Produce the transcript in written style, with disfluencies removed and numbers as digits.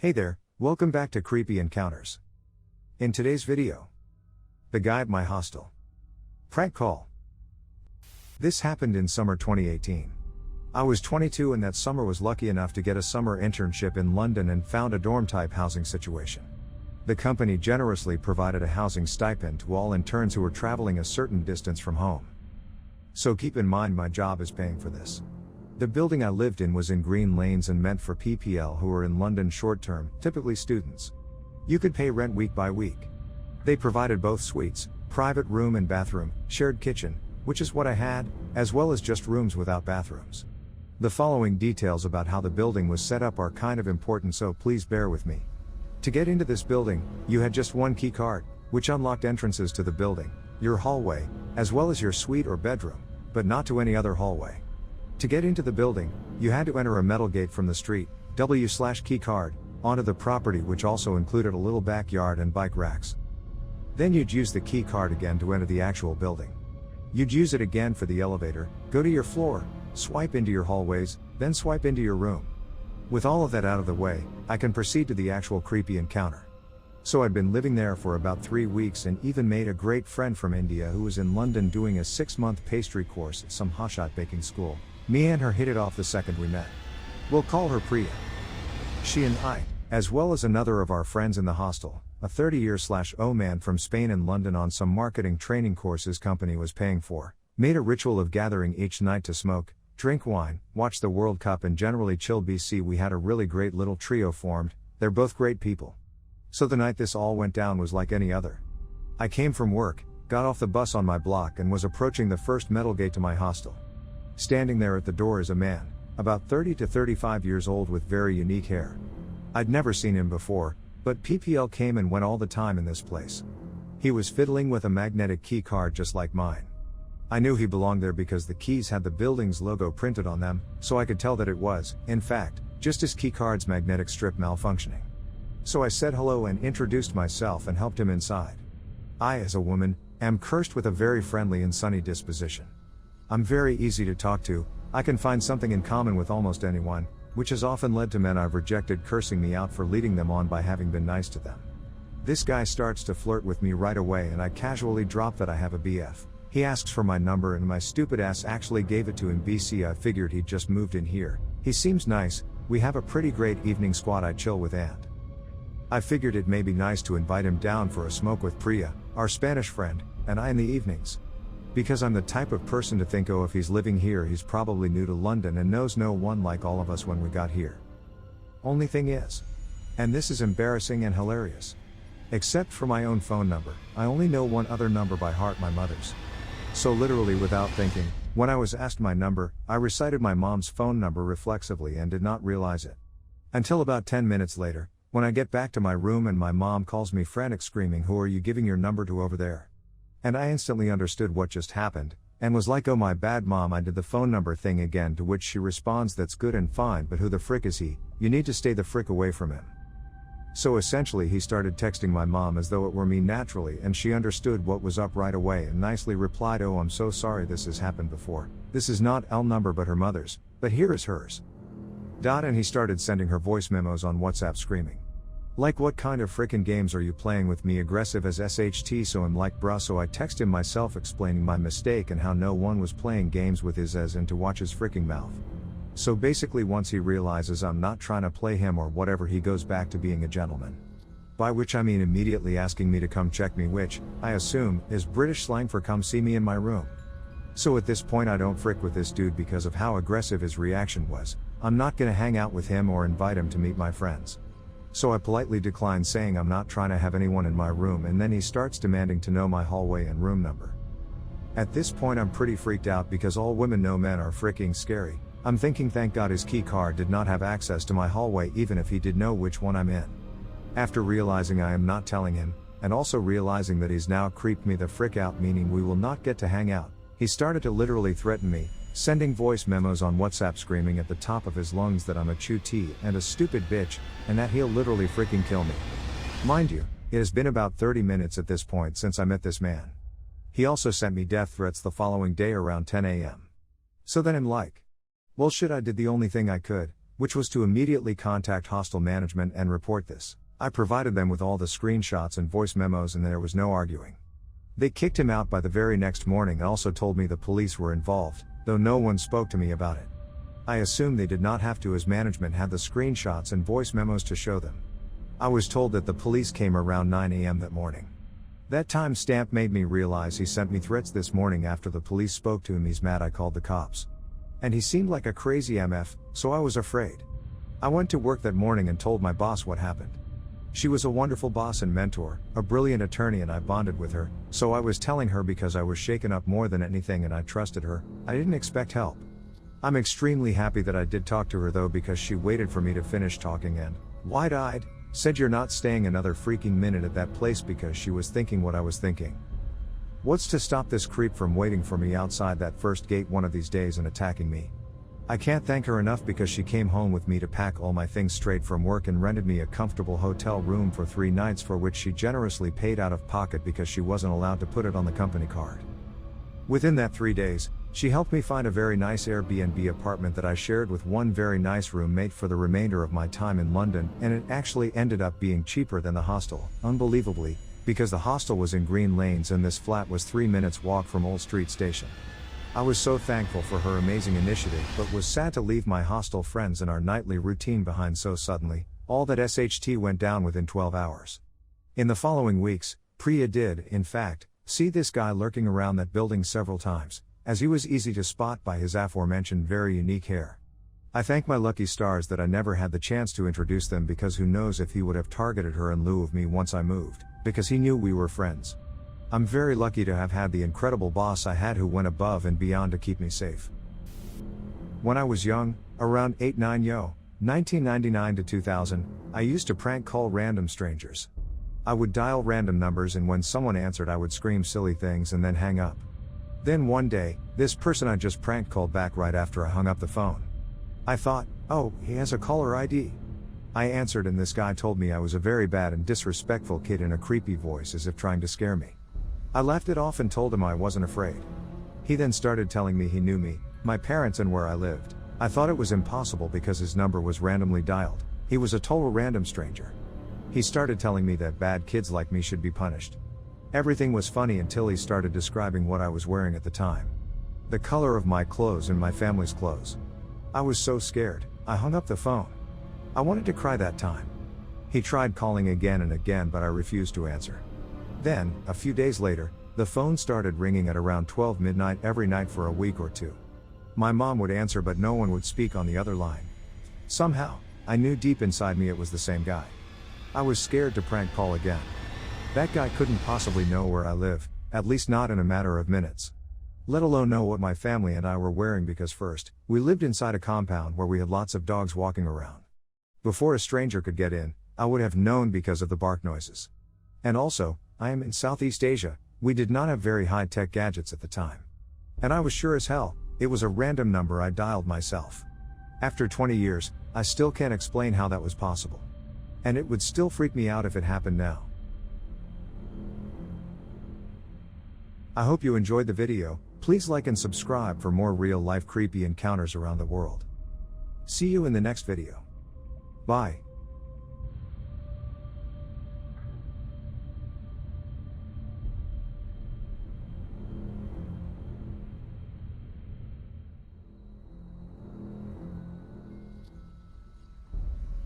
Hey there, welcome back to Creepy Encounters. In today's video, the guy at my hostel. Prank call. This happened in summer 2018. I was 22 and that summer was lucky enough to get a summer internship in London and found a dorm-type housing situation. The company generously provided a housing stipend to all interns who were traveling a certain distance from home. So keep in mind my job is paying for this. The building I lived in was in Green Lanes and meant for PPL who were in London short-term, typically students. You could pay rent week by week. They provided both suites, private room and bathroom, shared kitchen, which is what I had, as well as just rooms without bathrooms. The following details about how the building was set up are kind of important, so please bear with me. To get into this building, you had just one key card, which unlocked entrances to the building, your hallway, as well as your suite or bedroom, but not to any other hallway. To get into the building, you had to enter a metal gate from the street, W/key card, onto the property, which also included a little backyard and bike racks. Then you'd use the key card again to enter the actual building. You'd use it again for the elevator, go to your floor, swipe into your hallways, then swipe into your room. With all of that out of the way, I can proceed to the actual creepy encounter. So I'd been living there for about 3 weeks and even made a great friend from India who was in London doing a 6-month pastry course at some hotshot baking school. Me and her hit it off the second we met. We'll call her Priya. She and I, as well as another of our friends in the hostel, a 30-year/0 man from Spain in London on some marketing training course his company was paying for, made a ritual of gathering each night to smoke, drink wine, watch the World Cup and generally chill. We had a really great little trio formed. They're both great people. So the night this all went down was like any other. I came from work, got off the bus on my block and was approaching the first metal gate to my hostel. Standing there at the door is a man, about 30 to 35 years old with very unique hair. I'd never seen him before, but PPL came and went all the time in this place. He was fiddling with a magnetic key card just like mine. I knew he belonged there because the keys had the building's logo printed on them, so I could tell that it was, in fact, just his key card's magnetic strip malfunctioning. So I said hello and introduced myself and helped him inside. I, as a woman, am cursed with a very friendly and sunny disposition. I'm very easy to talk to, I can find something in common with almost anyone, which has often led to men I've rejected cursing me out for leading them on by having been nice to them. This guy starts to flirt with me right away and I casually drop that I have a BF. He asks for my number and my stupid ass actually gave it to him. I figured he'd just moved in here, he seems nice, we have a pretty great evening squad I chill with and I figured it may be nice to invite him down for a smoke with Priya, our Spanish friend, and I in the evenings. Because I'm the type of person to think, oh, if he's living here he's probably new to London and knows no one like all of us when we got here. Only thing is, and this is embarrassing and hilarious, except for my own phone number, I only know one other number by heart, my mother's. So literally without thinking, when I was asked my number, I recited my mom's phone number reflexively and did not realize it. Until about 10 minutes later, when I get back to my room and my mom calls me frantic screaming, "Who are you giving your number to over there?" And I instantly understood what just happened, and was like, oh my bad mom, I did the phone number thing again, to which she responds, that's good and fine, but who the frick is he? You need to stay the frick away from him. So essentially he started texting my mom as though it were me naturally, and she understood what was up right away and nicely replied, oh I'm so sorry, this has happened before, this is not L number but her mother's, but here is hers. And he started sending her voice memos on WhatsApp screaming. Like, what kind of frickin' games are you playing with me, aggressive as SHT? So I'm like, bruh, so I text him myself explaining my mistake and how no one was playing games with his as and to watch his fricking mouth. So basically once he realizes I'm not trying to play him or whatever, he goes back to being a gentleman. By which I mean immediately asking me to come check me, which, I assume, is British slang for come see me in my room. So at this point I don't frick with this dude because of how aggressive his reaction was. I'm not gonna hang out with him or invite him to meet my friends. So I politely decline, saying I'm not trying to have anyone in my room, and then he starts demanding to know my hallway and room number. At this point I'm pretty freaked out because all women know men are freaking scary. I'm thinking thank God his key card did not have access to my hallway even if he did know which one I'm in. After realizing I am not telling him, and also realizing that he's now creeped me the frick out, meaning we will not get to hang out, he started to literally threaten me, sending voice memos on WhatsApp screaming at the top of his lungs that I'm a chew and a stupid bitch, and that he'll literally freaking kill me. Mind you, it has been about 30 minutes at this point since I met this man. He also sent me death threats the following day around 10 a.m. So then I'm like, well shit, I did the only thing I could, which was to immediately contact hostel management and report this. I provided them with all the screenshots and voice memos and there was no arguing. They kicked him out by the very next morning and also told me the police were involved, though no one spoke to me about it. I assume they did not have to as management had the screenshots and voice memos to show them. I was told that the police came around 9 a.m. that morning. That time stamp made me realize he sent me threats this morning after the police spoke to him. He's mad I called the cops. And he seemed like a crazy MF, so I was afraid. I went to work that morning and told my boss what happened. She was a wonderful boss and mentor, a brilliant attorney, and I bonded with her, so I was telling her because I was shaken up more than anything and I trusted her. I didn't expect help. I'm extremely happy that I did talk to her though, because she waited for me to finish talking and, wide-eyed, said you're not staying another freaking minute at that place, because she was thinking what I was thinking. What's to stop this creep from waiting for me outside that first gate one of these days and attacking me? I can't thank her enough, because she came home with me to pack all my things straight from work and rented me a comfortable hotel room for 3 nights, for which she generously paid out of pocket because she wasn't allowed to put it on the company card. Within that 3 days, she helped me find a very nice Airbnb apartment that I shared with one very nice roommate for the remainder of my time in London, and it actually ended up being cheaper than the hostel, unbelievably, because the hostel was in Green Lanes and this flat was 3 minutes walk from Old Street Station. I was so thankful for her amazing initiative, but was sad to leave my hostel friends and our nightly routine behind so suddenly. All that SHT went down within 12 hours. In the following weeks, Priya did, in fact, see this guy lurking around that building several times, as he was easy to spot by his aforementioned very unique hair. I thank my lucky stars that I never had the chance to introduce them, because who knows if he would have targeted her in lieu of me once I moved, because he knew we were friends. I'm very lucky to have had the incredible boss I had, who went above and beyond to keep me safe. When I was young, around 1999 to 2000, I used to prank call random strangers. I would dial random numbers, and when someone answered I would scream silly things and then hang up. Then one day, this person I just pranked called back right after I hung up the phone. I thought, oh, he has a caller ID. I answered and this guy told me I was a very bad and disrespectful kid in a creepy voice, as if trying to scare me. I laughed it off and told him I wasn't afraid. He then started telling me he knew me, my parents, and where I lived. I thought it was impossible because his number was randomly dialed. He was a total random stranger. He started telling me that bad kids like me should be punished. Everything was funny until he started describing what I was wearing at the time. The color of my clothes and my family's clothes. I was so scared, I hung up the phone. I wanted to cry that time. He tried calling again and again, but I refused to answer. Then, a few days later, the phone started ringing at around 12 midnight every night for a week or two. My mom would answer, but no one would speak on the other line. Somehow, I knew deep inside me it was the same guy. I was scared to prank call again. That guy couldn't possibly know where I live, at least not in a matter of minutes. Let alone know what my family and I were wearing, because first, we lived inside a compound where we had lots of dogs walking around. Before a stranger could get in, I would have known because of the bark noises. And also, I am in Southeast Asia, we did not have very high-tech gadgets at the time. And I was sure as hell, it was a random number I dialed myself. After 20 years, I still can't explain how that was possible. And it would still freak me out if it happened now. I hope you enjoyed the video. Please like and subscribe for more real-life creepy encounters around the world. See you in the next video. Bye.